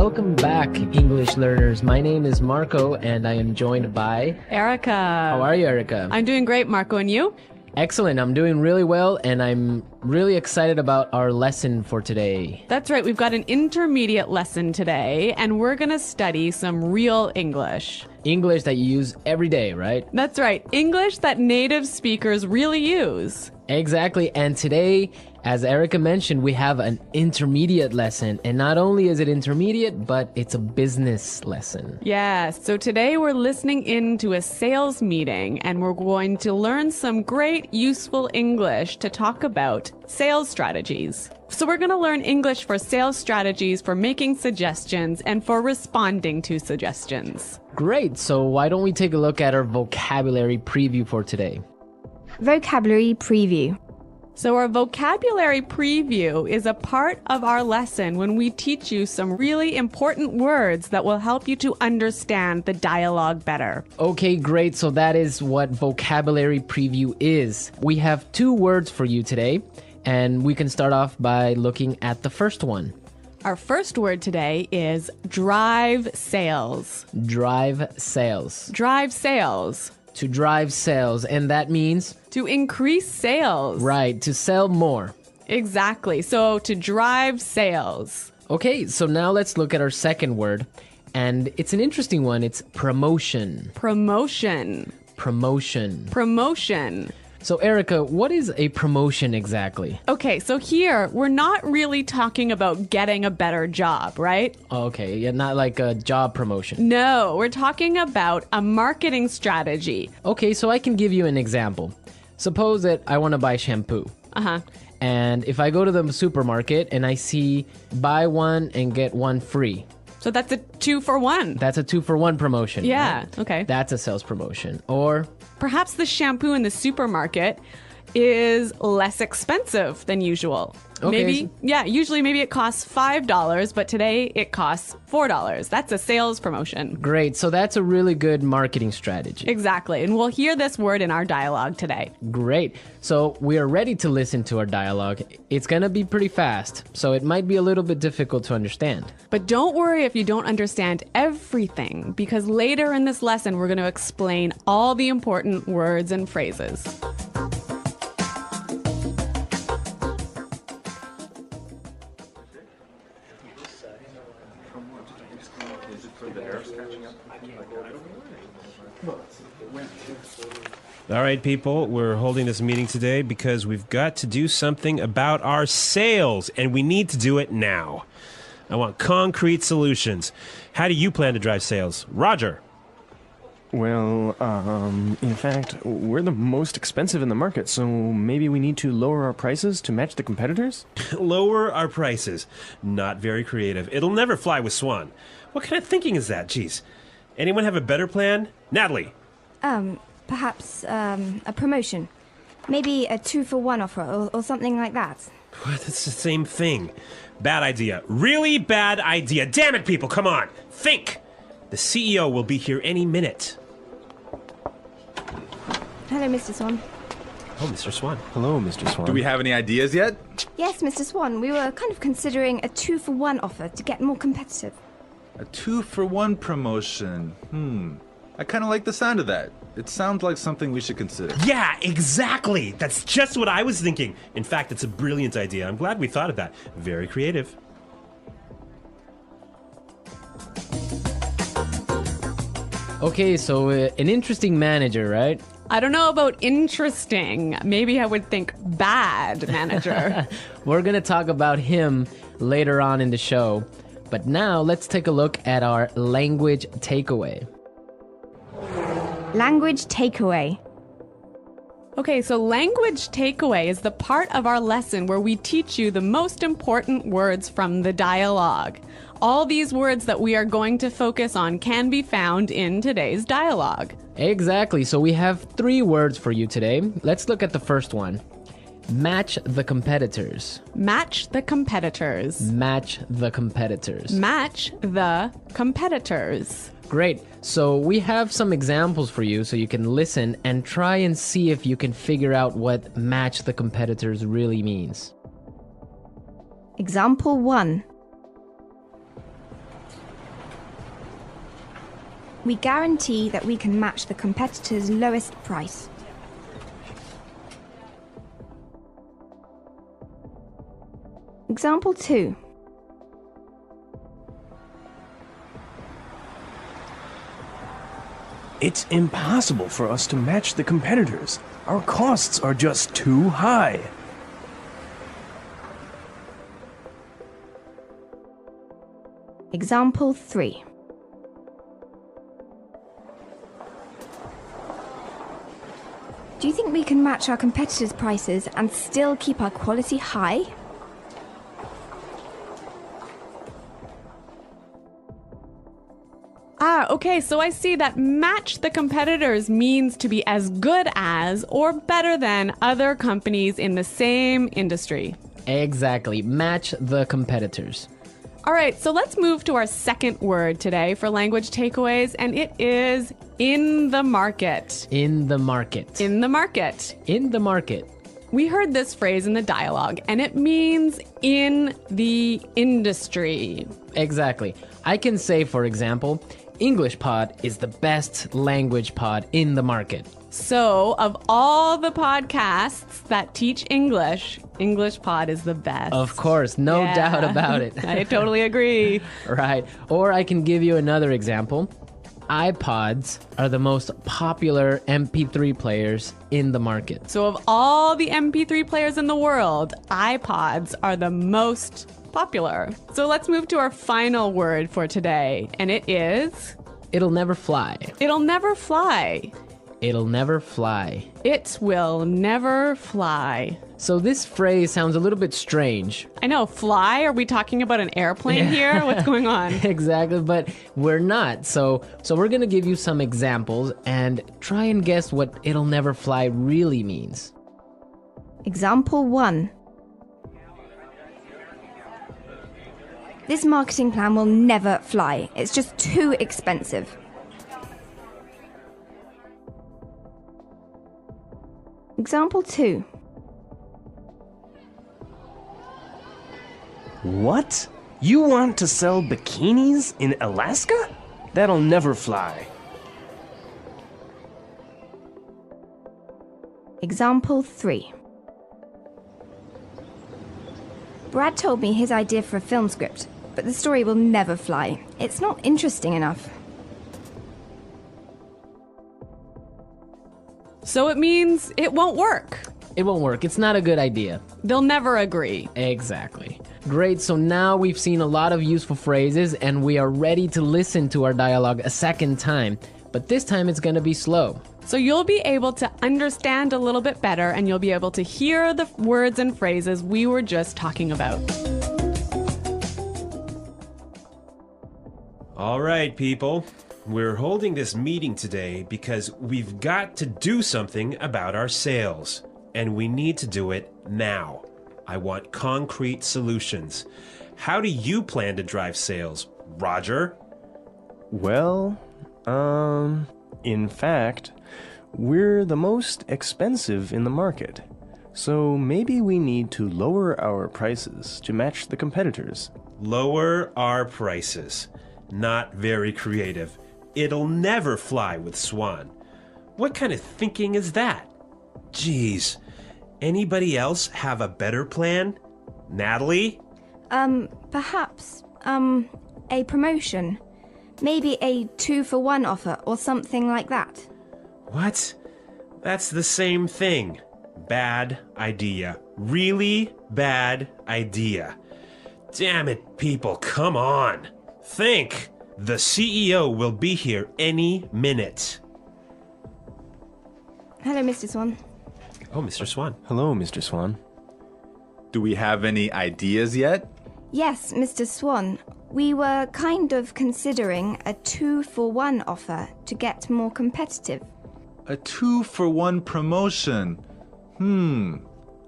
Welcome back, English learners. My name is Marco, and I am joined by Erica. How are you, Erica? I'm doing great, Marco. And you? Excellent. I'm doing really well, and I'm really excited about our lesson for today. That's right. We've got an intermediate lesson today, and we're going to study some real English. English that you use every day, right? That's right. English that native speakers really use. Exactly. And today, as Erica mentioned, we have an intermediate lesson. And not only is it intermediate, but it's a business lesson. Yes. So today we're listening in to a sales meeting, and we're going to learn some great useful English to talk about sales strategies. So we're going to learn English for sales strategies, for making suggestions, and for responding to suggestions. Great. So why don't we take a look at our vocabulary preview for today? Vocabulary preview. So our vocabulary preview is a part of our lesson when we teach you some really important words that will help you to understand the dialogue better. Okay, great. So that is what vocabulary preview is. We have 2 words for you today, and we can start off by looking at the first one. Our first word today is drive sales. Drive sales. Drive sales. To drive sales, and that means? To increase sales. Right, to sell more. Exactly. So to drive sales. Okay, so now let's look at our second word, and it's an interesting one. It's promotion. Promotion. Promotion. Promotion. So Erica, what is a promotion exactly? Okay, so here we're not really talking about getting a better job, right? Okay, yeah, not like a job promotion. No, we're talking about a marketing strategy. Okay, so I can give you an example. Suppose that I want to buy shampoo. Uh-huh. And if I go to the supermarket and I see buy one and get one free. So that's a 2-for-1. That's a 2-for-1 promotion. Yeah, right? okay. That's a sales promotion. Or perhaps the shampoo in the supermarket is less expensive than usual. Okay. Usually maybe it costs $5, but today it costs $4. That's a sales promotion. Great. So that's a really good marketing strategy. Exactly. And we'll hear this word in our dialogue today. Great. So we are ready to listen to our dialogue. It's going to be pretty fast, so it might be a little bit difficult to understand. But don't worry if you don't understand everything, because later in this lesson, we're going to explain all the important words and phrases. All right, people, we're holding this meeting today because we've got to do something about our sales, and we need to do it now. I want concrete solutions. How do you plan to drive sales? Roger. Well, in fact, we're the most expensive in the market, so maybe we need to lower our prices to match the competitors? Lower our prices. Not very creative. It'll never fly with Swan. What kind of thinking is that? Jeez. Anyone have a better plan? Natalie. Perhaps a promotion. Maybe a 2-for-1 offer or something like that. What? It's the same thing. Bad idea. Really bad idea. Damn it, people, come on. Think. The CEO will be here any minute. Hello, Mr. Swan. Oh, Mr. Swan. Hello, Mr. Swan. Do we have any ideas yet? Yes, Mr. Swan. We were kind of considering a 2-for-1 offer to get more competitive. A 2-for-1 promotion. I kind of like the sound of that. It sounds like something we should consider. Yeah, exactly. That's just what I was thinking. In fact, it's a brilliant idea. I'm glad we thought of that. Very creative. Okay, so an interesting manager, right? I don't know about interesting. Maybe I would think bad manager. We're going to talk about him later on in the show. But now let's take a look at our language takeaway. Language takeaway. Okay, so language takeaway is the part of our lesson where we teach you the most important words from the dialogue. All these words that we are going to focus on can be found in today's dialogue. Exactly. So we have 3 words for you today. Let's look at the first one. Match the competitors. Match the competitors. Match the competitors. Match the competitors. Great. So we have some examples for you so you can listen and try and see if you can figure out what match the competitors really means. Example 1. We guarantee that we can match the competitor's lowest price. Example 2. It's impossible for us to match the competitors. Our costs are just too high. Example 3. Do you think we can match our competitors' prices and still keep our quality high? Okay, so I see that match the competitors means to be as good as or better than other companies in the same industry. Exactly. Match the competitors. All right, so let's move to our second word today for language takeaways, and it is in the market. In the market. In the market. In the market. We heard this phrase in the dialogue, and it means in the industry. Exactly. I can say, for example, English Pod is the best language pod in the market. So, of all the podcasts that teach English, English Pod is the best. Of course, no Yeah. doubt about it. I totally agree. Right. Or I can give you another example. iPods are the most popular MP3 players in the market. So, of all the MP3 players in the world, iPods are the most popular. So, let's move to our final word for today, and it is It'll never fly. it'll never fly. It'll never fly. It will never fly. So this phrase sounds a little bit strange. I know, fly? Are we talking about an airplane here? What's going on? Exactly, but we're not. So we're going to give you some examples and try and guess what it'll never fly really means. Example 1. This marketing plan will never fly. It's just too expensive. Example 2. What? You want to sell bikinis in Alaska? That'll never fly. Example 3. Brad told me his idea for a film script, but the story will never fly. It's not interesting enough. So it means it won't work. It won't work. It's not a good idea. They'll never agree. Exactly. Great, so now we've seen a lot of useful phrases and we are ready to listen to our dialogue a second time. But this time it's going to be slow. So you'll be able to understand a little bit better and you'll be able to hear the words and phrases we were just talking about. All right, people. We're holding this meeting today because we've got to do something about our sales. And we need to do it now. I want concrete solutions. How do you plan to drive sales, Roger? Well, in fact, we're the most expensive in the market. So maybe we need to lower our prices to match the competitors. Lower our prices. Not very creative. It'll never fly with Swan. What kind of thinking is that? Geez. Anybody else have a better plan? Natalie? Perhaps, a promotion. Maybe a 2-for-1 offer or something like that. What? That's the same thing. Bad idea. Really bad idea. Damn it, people, come on. Think. The CEO will be here any minute. Hello, Mr. Swan. Oh, Mr. Swan. Hello, Mr. Swan. Do we have any ideas yet? Yes, Mr. Swan. We were kind of considering a 2-for-1 offer to get more competitive. A 2-for-1 promotion.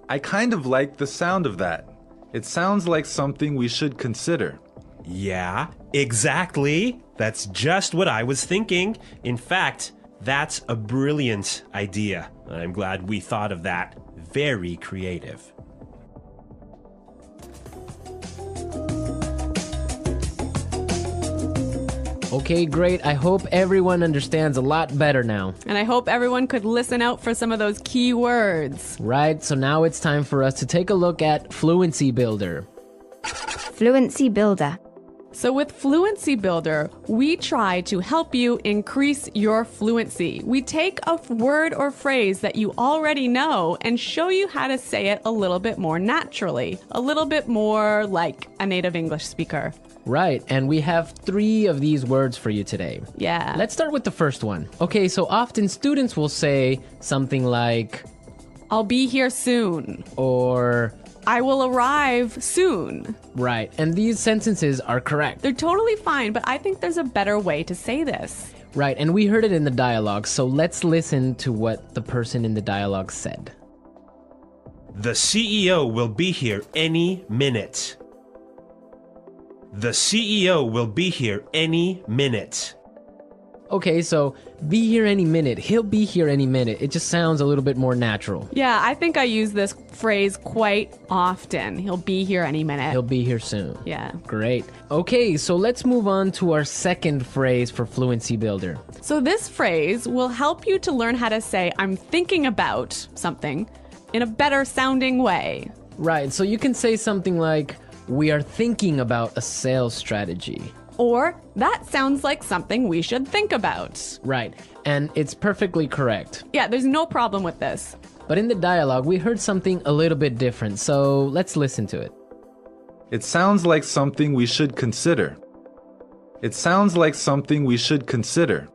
I kind of like the sound of that. It sounds like something we should consider. Yeah, exactly. That's just what I was thinking. In fact, that's a brilliant idea. I'm glad we thought of that. Very creative. Okay, great. I hope everyone understands a lot better now. And I hope everyone could listen out for some of those key words. Right, so now it's time for us to take a look at Fluency Builder. Fluency Builder. So with Fluency Builder, we try to help you increase your fluency. We take a word or phrase that you already know and show you how to say it a little bit more naturally, a little bit more like a native English speaker. Right, and we have 3 of these words for you today. Yeah. Let's start with the first one. Okay, so often students will say something like, I'll be here soon. or, I will arrive soon. right, and these sentences are correct. They're totally fine, but I think there's a better way to say this. Right, and we heard it in the dialogue, so let's listen to what the person in the dialogue said. The CEO will be here any minute. The CEO will be here any minute. Okay, so be here any minute. He'll be here any minute. It just sounds a little bit more natural. Yeah, I think I use this phrase quite often. He'll be here any minute. He'll be here soon. Yeah. Great. Okay, so let's move on to our second phrase for Fluency Builder. So this phrase will help you to learn how to say I'm thinking about something in a better sounding way. Right, so you can say something like, we are thinking about a sales strategy. Or that sounds like something we should think about. Right, and it's perfectly correct. Yeah, there's no problem with this. But in the dialogue, we heard something a little bit different, so let's listen to it. It sounds like something we should consider. It sounds like something we should consider.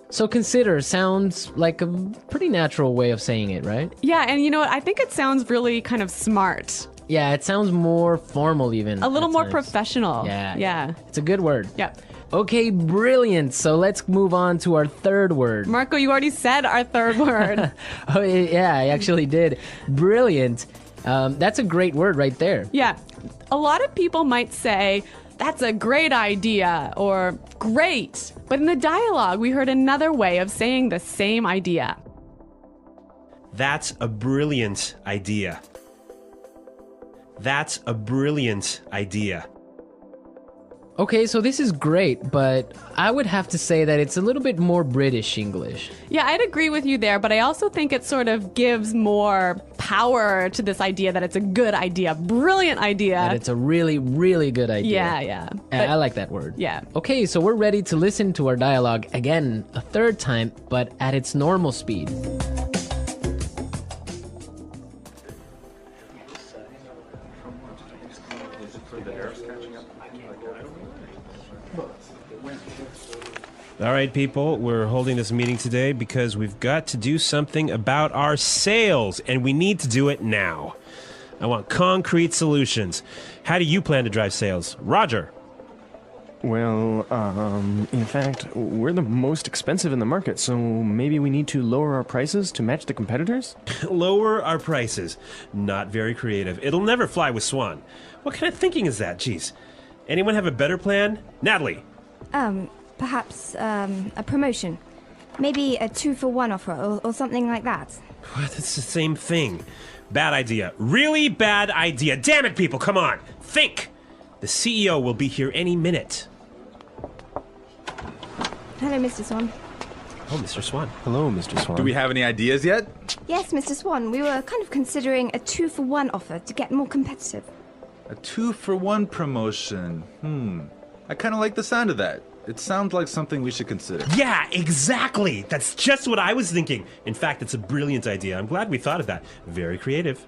So consider sounds like a pretty natural way of saying it, right? Yeah, and you know what? I think it sounds really kind of smart. Yeah, it sounds more formal even. A little at more times. professional. Yeah. Yeah. It's a good word. Yeah. Okay, brilliant. So let's move on to our third word. Marco, you already said our third word. Oh, yeah, I actually did. Brilliant. That's a great word right there. Yeah. A lot of people might say, that's a great idea, or great. But in the dialogue, we heard another way of saying the same idea. That's a brilliant idea. That's a brilliant idea. Okay, so this is great, but I would have to say that it's a little bit more British English. Yeah, I'd agree with you there, but I also think it sort of gives more power to this idea that it's a good idea, brilliant idea. That it's a really, really good idea. Yeah, yeah. And I like that word. Yeah. Okay, so we're ready to listen to our dialogue again a third time, but at its normal speed. All right, people, we're holding this meeting today because we've got to do something about our sales, and we need to do it now. I want concrete solutions. How do you plan to drive sales? Roger. Well, in fact, we're the most expensive in the market, so maybe we need to lower our prices to match the competitors? Lower our prices. Not very creative. It'll never fly with Swan. What kind of thinking is that? Jeez. Anyone have a better plan? Natalie. Perhaps a promotion. Maybe a 2-for-1 offer or something like that. What? It's the same thing. Bad idea. Really bad idea. Damn it, people, come on. Think. The CEO will be here any minute. Hello, Mr. Swan. Oh, Mr. Swan. Hello, Mr. Swan. Do we have any ideas yet? Yes, Mr. Swan, we were kind of considering a 2-for-1 offer to get more competitive. A 2-for-1 promotion. I kind of like the sound of that. It sounds like something we should consider. Yeah, exactly. That's just what I was thinking. In fact, it's a brilliant idea. I'm glad we thought of that. Very creative.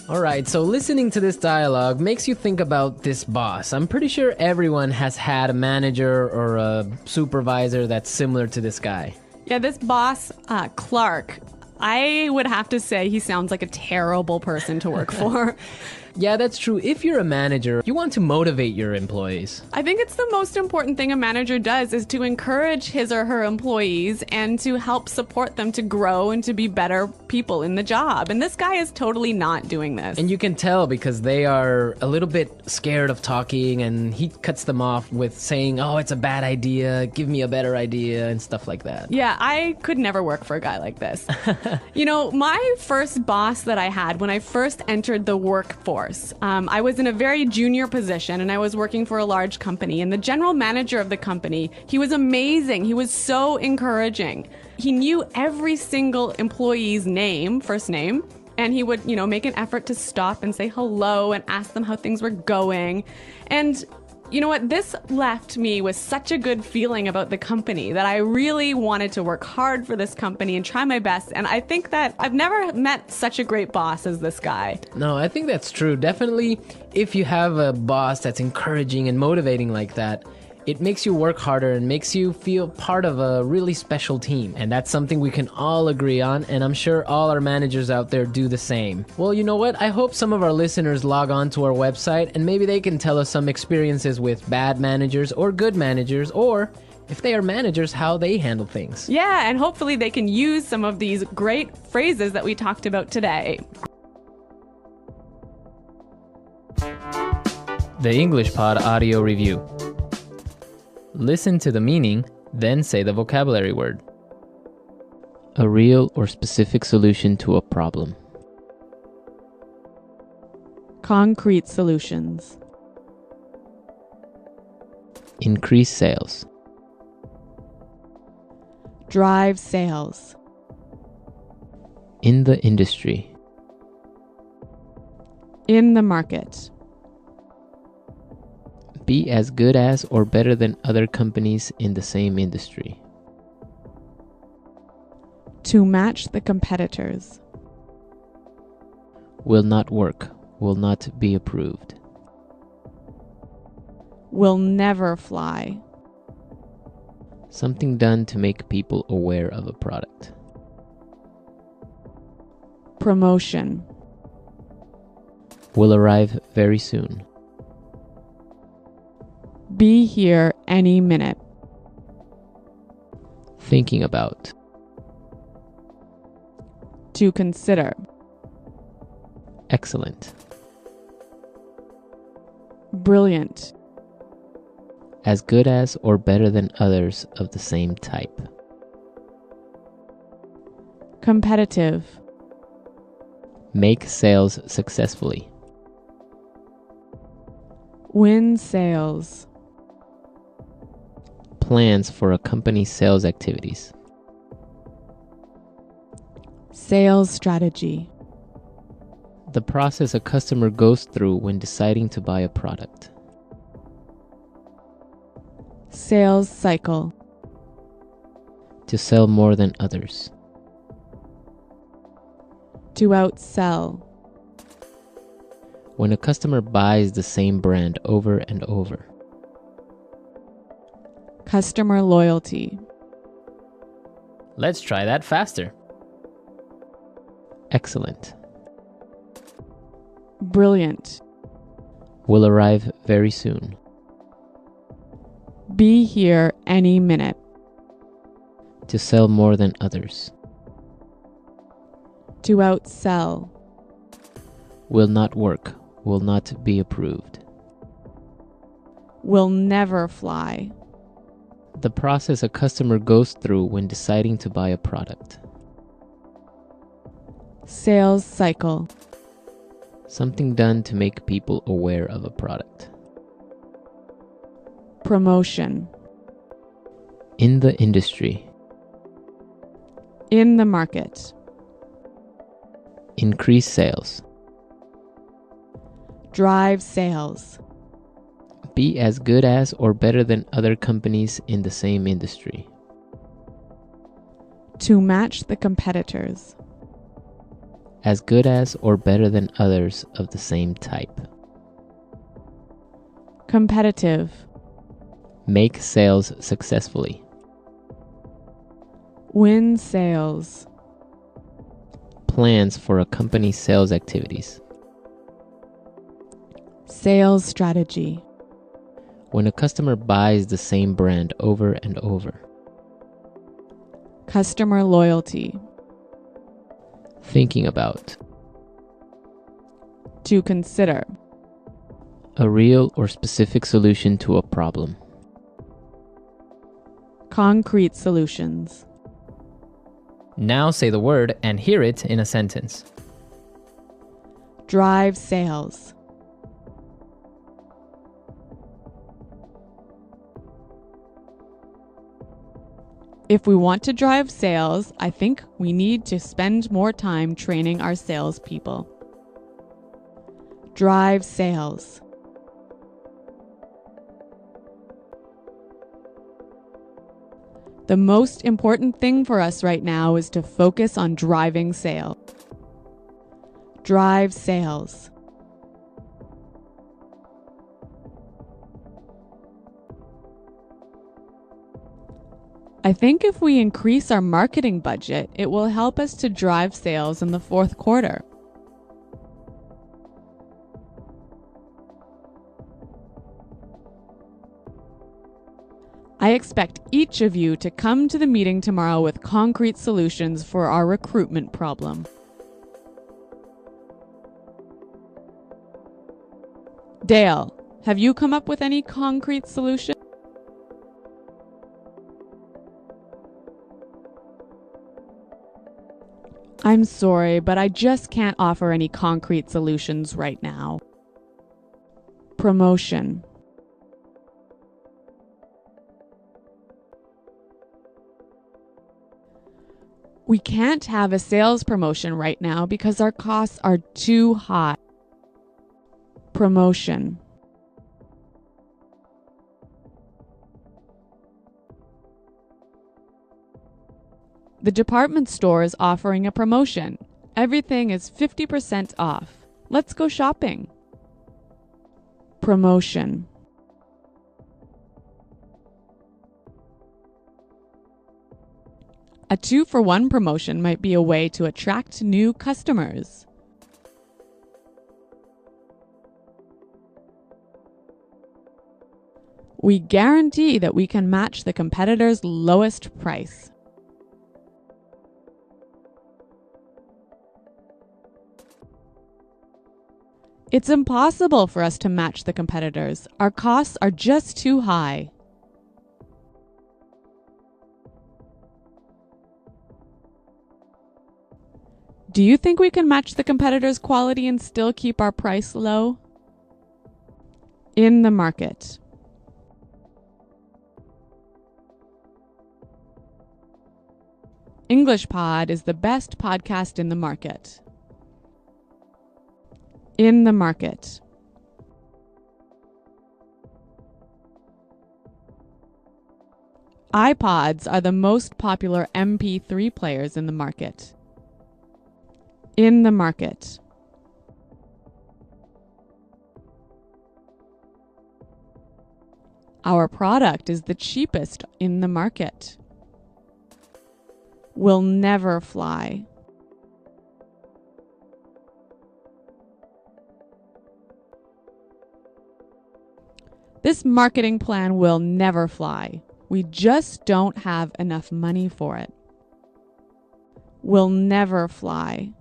All right, so listening to this dialogue makes you think about this boss. I'm pretty sure everyone has had a manager or a supervisor that's similar to this guy. Yeah, this boss, Clark, I would have to say he sounds like a terrible person to work for. Yeah, that's true. If you're a manager, you want to motivate your employees. I think it's the most important thing a manager does is to encourage his or her employees and to help support them to grow and to be better people in the job. And this guy is totally not doing this. And you can tell because they are a little bit scared of talking, and he cuts them off with saying, oh, it's a bad idea, give me a better idea, and stuff like that. Yeah, I could never work for a guy like this. You know, my first boss that I had when I first entered the workforce, course. I was in a very junior position and I was working for a large company, and the general manager of the company, he was amazing. He was so encouraging. He knew every single employee's name, first name, and he would, make an effort to stop and say hello and ask them how things were going. And you know what? This left me with such a good feeling about the company that I really wanted to work hard for this company and try my best. And I think that I've never met such a great boss as this guy. No, I think that's true. Definitely, if you have a boss that's encouraging and motivating like that, it makes you work harder and makes you feel part of a really special team. And that's something we can all agree on, and I'm sure all our managers out there do the same. Well, you know what? I hope some of our listeners log on to our website and maybe they can tell us some experiences with bad managers or good managers, or if they are managers, how they handle things. Yeah, and hopefully they can use some of these great phrases that we talked about today. The English Pod Audio Review. Listen to the meaning, then say the vocabulary word. A real or specific solution to a problem. Concrete solutions. Increase sales. Drive sales. In the industry. In the market. Be as good as or better than other companies in the same industry. To match the competitors. Will not work. Will not be approved. Will never fly. Something done to make people aware of a product. Promotion. Will arrive very soon. Be here any minute. Thinking about. To consider. Excellent. Brilliant. As good as or better than others of the same type. Competitive. Make sales successfully. Win sales. Plans for a company's sales activities. Sales strategy. The process a customer goes through when deciding to buy a product. Sales cycle. To sell more than others. To outsell. When a customer buys the same brand over and over. Customer loyalty. Let's try that faster. Excellent. Brilliant. Will arrive very soon. Be here any minute. To sell more than others. To outsell. Will not work. Will not be approved. Will never fly. The process a customer goes through when deciding to buy a product. Sales cycle. Something done to make people aware of a product. Promotion. In the industry. In the market. Increase sales. Drive sales. Be as good as or better than other companies in the same industry. To match the competitors. As good as or better than others of the same type. Competitive. Make sales successfully. Win sales. Plans for a company's sales activities. Sales strategy. When a customer buys the same brand over and over. Customer loyalty. Thinking about. To consider. A real or specific solution to a problem. Concrete solutions. Now say the word and hear it in a sentence. Drive sales. If we want to drive sales, I think we need to spend more time training our salespeople. Drive sales. The most important thing for us right now is to focus on driving sales. Drive sales. I think if we increase our marketing budget, it will help us to drive sales in the fourth quarter. I expect each of you to come to the meeting tomorrow with concrete solutions for our recruitment problem. Dale, have you come up with any concrete solution? I'm sorry, but I just can't offer any concrete solutions right now. Promotion. We can't have a sales promotion right now because our costs are too high. Promotion. The department store is offering a promotion. Everything is 50% off. Let's go shopping. Promotion. A 2-for-1 promotion might be a way to attract new customers. We guarantee that we can match the competitor's lowest price. It's impossible for us to match the competitors. Our costs are just too high. Do you think we can match the competitors' quality and still keep our price low? In the market. English Pod is the best podcast in the market. In the market. iPods are the most popular MP3 players in the market. In the market. Our product is the cheapest in the market. Will never fly. This marketing plan will never fly. We just don't have enough money for it. Will never fly.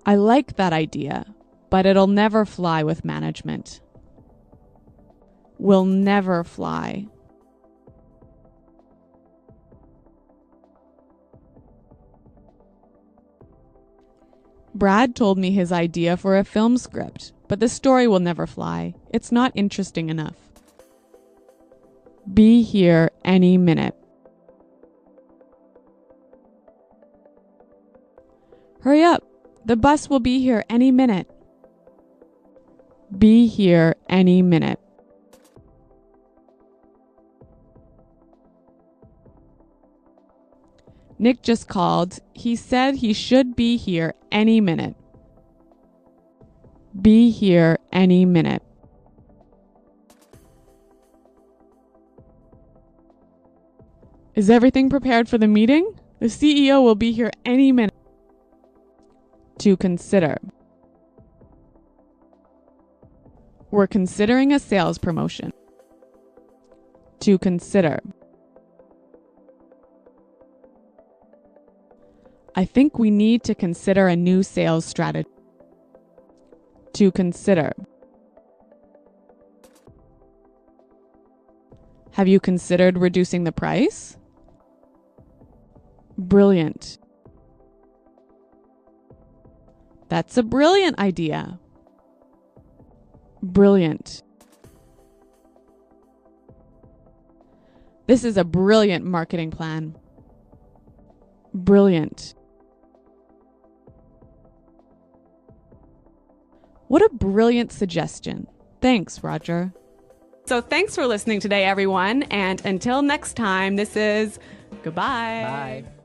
I like that idea, but it'll never fly with management. Will never fly. Brad told me his idea for a film script, but the story will never fly. It's not interesting enough. Be here any minute. Hurry up! The bus will be here any minute. Be here any minute. Nick just called. He said he should be here any minute. Be here any minute. Is everything prepared for the meeting? The CEO will be here any minute. To consider. We're considering a sales promotion. To consider. I think we need to consider a new sales strategy. To consider. Have you considered reducing the price? Brilliant. That's a brilliant idea. Brilliant. This is a brilliant marketing plan. Brilliant. What a brilliant suggestion. Thanks, Roger. So thanks for listening today, everyone. And until next time, this is goodbye. Bye.